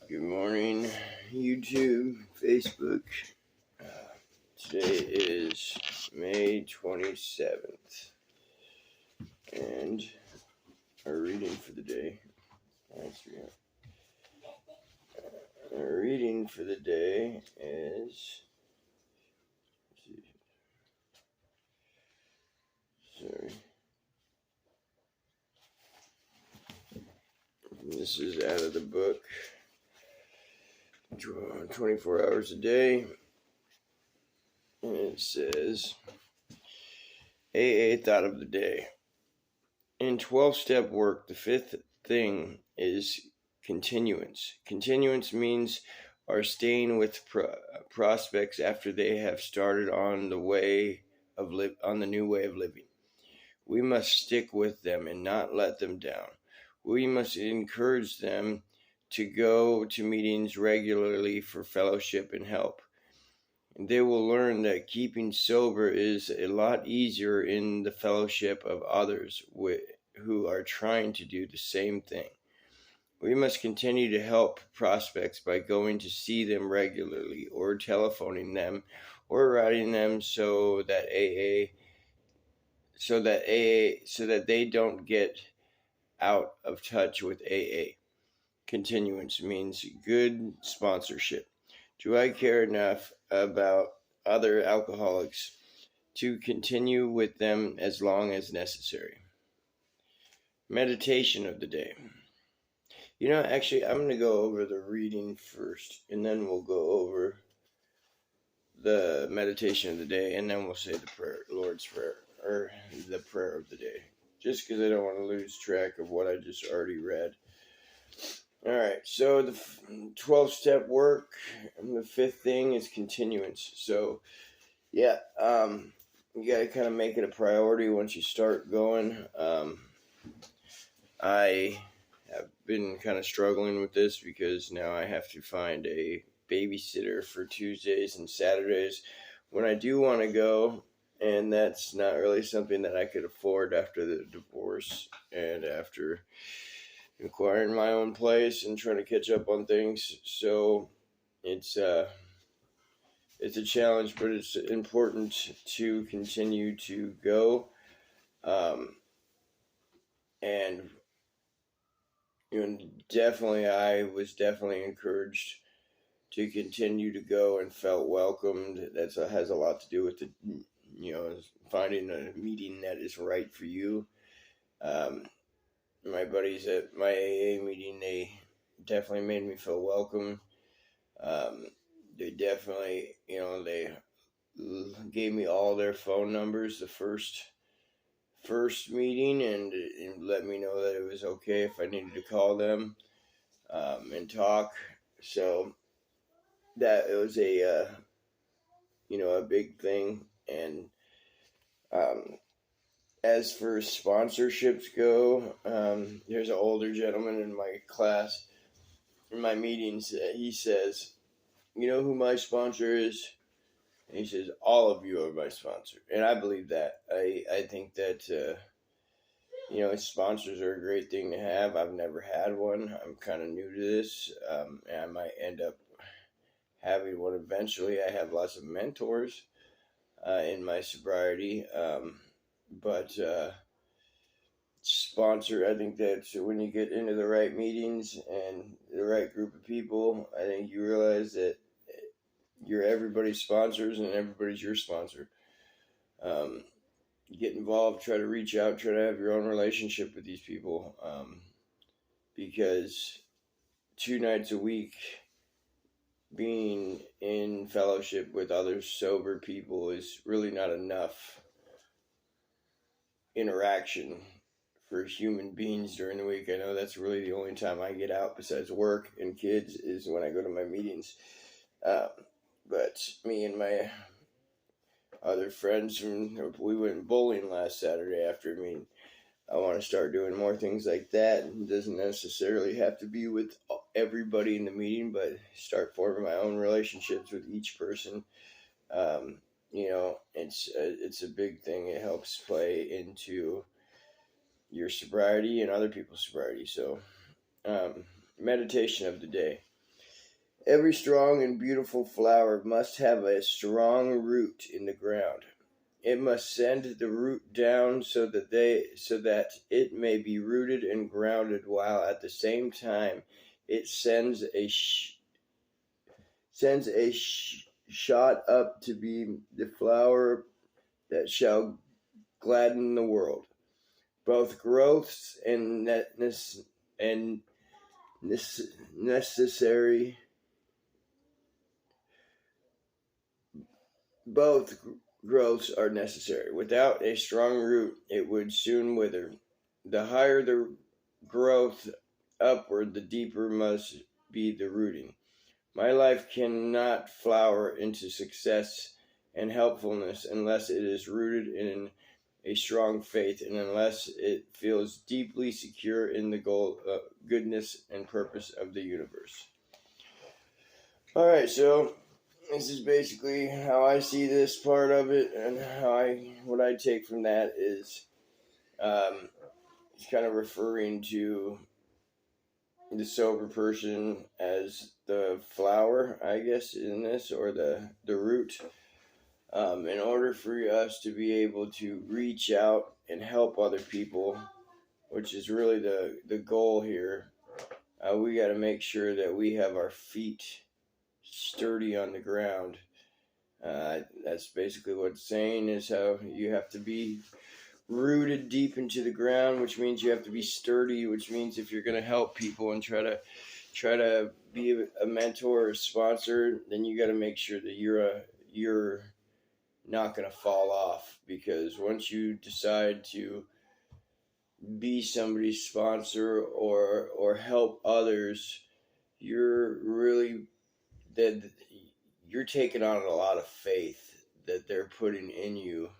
Good morning, YouTube, Facebook. Today is May 27th, and our reading for the day. Our reading for the day is. This is out of the book 24 Hours a Day, and it says, AA Thought of the Day. In 12-step work, the fifth thing is continuance. Continuance means our staying with prospects after they have started on the new way of living. We must stick with them and not let them down. We must encourage them to go to meetings regularly for fellowship and help. And they will learn that keeping sober is a lot easier in the fellowship of others who are trying to do the same thing. We must continue to help prospects by going to see them regularly, or telephoning them, or writing them so that they don't get out of touch with AA. Continuance means good sponsorship. Do I care enough about other alcoholics to continue with them as long as necessary? Meditation of the day. Actually, I'm going to go over the reading first, and then we'll go over the meditation of the day, and then we'll say the prayer, Lord's Prayer, or the prayer of the day, just because I don't want to lose track of what I just already read. All right, so the 12-step work, and the fifth thing is continuance. So, you got to kind of make it a priority once you start going. I have been kind of struggling with this because now I have to find a babysitter for Tuesdays and Saturdays when I do want to go, and that's not really something that I could afford after the divorce and after acquiring my own place and trying to catch up on things. So it's a challenge, but it's important to continue to go. And I was definitely encouraged to continue to go and felt welcomed. That has a lot to do with finding a meeting that is right for you. My buddies at my AA meeting, they definitely made me feel welcome. They definitely, they gave me all their phone numbers the first meeting, and let me know that it was okay if I needed to call them and talk. So that it was a big thing. And as for sponsorships go, there's an older gentleman in my class, in my meetings, he says, "You know who my sponsor is?" And he says, "All of you are my sponsor." And I believe that. I think that, sponsors are a great thing to have. I've never had one. I'm kind of new to this, and I might end up having one eventually. I have lots of mentors in my sobriety, but sponsor, I think that when you get into the right meetings and the right group of people, I think you realize that you're everybody's sponsors and everybody's your sponsor. Get involved, try to reach out, try to have your own relationship with these people, because 2 nights a week being in fellowship with other sober people is really not enough interaction for human beings during the week. I know that's really the only time I get out besides work and kids is when I go to my meetings. But me and my other friends, we went bowling last Saturday after a meeting. I want to start doing more things like that. It doesn't necessarily have to be with everybody in the meeting, but start forming my own relationships with each person. It's a big thing. It helps play into your sobriety and other people's sobriety. So, meditation of the day. Every strong and beautiful flower must have a strong root in the ground. It must send the root down so that it may be rooted and grounded, while at the same time it sends a shot up to be the flower that shall gladden the world. Both growths and necessary. Both growths are necessary. Without a strong root, it would soon wither. The higher the growth upward, the deeper must be the rooting. My life cannot flower into success and helpfulness unless it is rooted in a strong faith and unless it feels deeply secure in the goodness and purpose of the universe. All right, so this is basically how I see this part of it, and what I take from that is it's kind of referring to the sober person as the flower, I guess, in this, or the root. In order for us to be able to reach out and help other people, which is really the goal here, we got to make sure that we have our feet sturdy on the ground. That's basically what it's saying, is how you have to be rooted deep into the ground, which means you have to be sturdy, which means if you're going to help people and try to be a mentor or a sponsor, then you got to make sure that you're not going to fall off, because once you decide to be somebody's sponsor or help others, you're taking on a lot of faith that they're putting in you.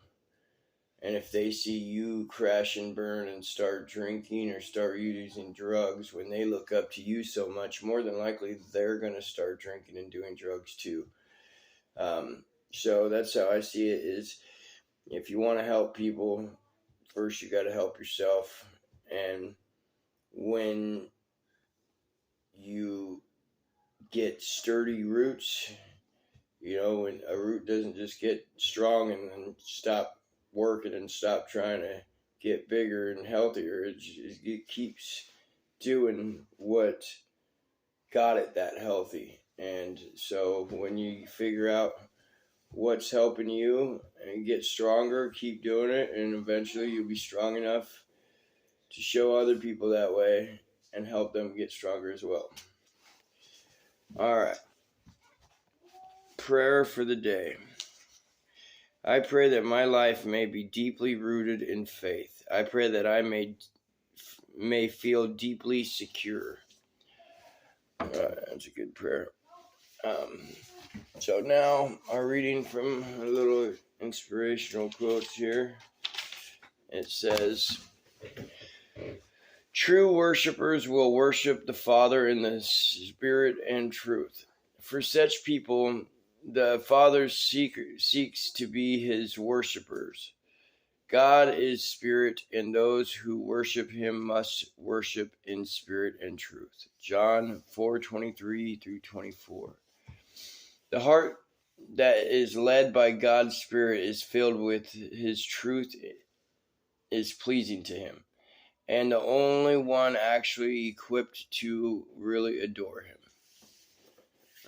And if they see you crash and burn and start drinking or start using drugs, when they look up to you so much, more than likely they're going to start drinking and doing drugs too. So that's how I see it, is if you want to help people, first you got to help yourself. And when you get sturdy roots, when a root doesn't just get strong and then stop working and stop trying to get bigger and healthier, it keeps doing what got it that healthy. And so when you figure out what's helping you and get stronger, keep doing it, and eventually you'll be strong enough to show other people that way and help them get stronger as well. All right. Prayer for the day. I pray that my life may be deeply rooted in faith. I pray that I may feel deeply secure. That's a good prayer. So now our reading from a little inspirational quotes here. It says, "True worshipers will worship the Father in the Spirit and truth. For such people, the Father seeks to be his worshipers. God is spirit, and those who worship him must worship in spirit and truth." John 4:23 through 24. The heart that is led by God's Spirit is filled with his truth, is pleasing to him, and the only one actually equipped to really adore him.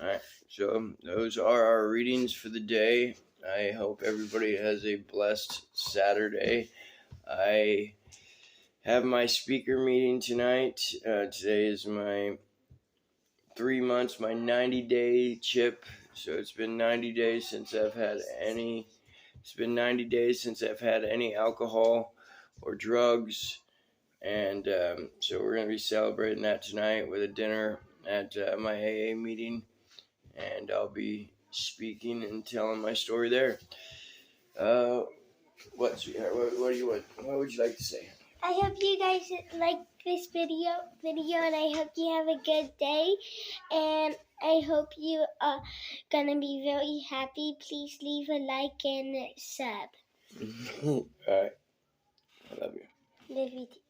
All right, so those are our readings for the day. I hope everybody has a blessed Saturday. I have my speaker meeting tonight. Today is my 3 months, my 90-day chip. So it's been 90 days since I've had any. It's been 90 days since I've had any alcohol or drugs, and so we're going to be celebrating that tonight with a dinner at my AA meeting, and I'll be speaking and telling my story there. What would you like to say? I hope you guys like this video, and I hope you have a good day, and I hope you are gonna be very happy. Please leave a like and sub. All right. I love you. Love you too.